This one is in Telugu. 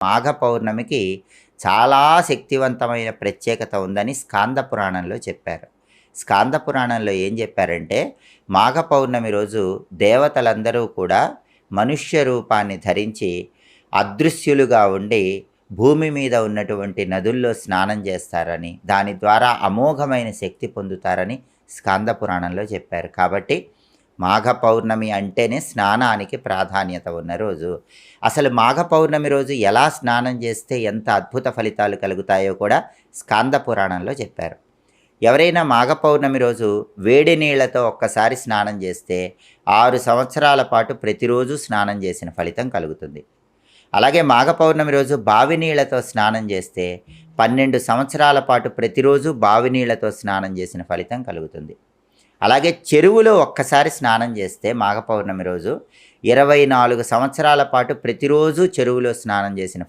మాఘ పౌర్ణమికి చాలా శక్తివంతమైన ప్రత్యేకత ఉందని స్కాంద పురాణంలో చెప్పారు. స్కాంద పురాణంలో ఏం చెప్పారంటే, మాఘ పౌర్ణమి రోజు దేవతలందరూ కూడా మనుష్య రూపాన్ని ధరించి అదృశ్యులుగా ఉండి భూమి మీద ఉన్నటువంటి నదుల్లో స్నానం చేస్తారని, దాని ద్వారా అమోఘమైన శక్తి పొందుతారని స్కాంద పురాణంలో చెప్పారు. కాబట్టి మాఘ పౌర్ణమి అంటేనే స్నానానికి ప్రాధాన్యత ఉన్న రోజు. అసలు మాఘ పౌర్ణమి రోజు ఎలా స్నానం చేస్తే ఎంత అద్భుత ఫలితాలు కలుగుతాయో కూడా స్కాంద పురాణంలో చెప్పారు. ఎవరైనా మాఘ పౌర్ణమి రోజు వేడి నీళ్లతో ఒక్కసారి స్నానం చేస్తే 6 సంవత్సరాల పాటు ప్రతిరోజు స్నానం చేసిన ఫలితం కలుగుతుంది. అలాగే మాఘ పౌర్ణమి రోజు బావి నీళ్లతో స్నానం చేస్తే 12 సంవత్సరాల పాటు ప్రతిరోజు బావి నీళ్లతో స్నానం చేసిన ఫలితం కలుగుతుంది. అలాగే చెరువులో ఒక్కసారి స్నానం చేస్తే మాఘ పౌర్ణమి రోజు 24 సంవత్సరాల పాటు ప్రతిరోజు చెరువులో స్నానం చేసిన ఫలితం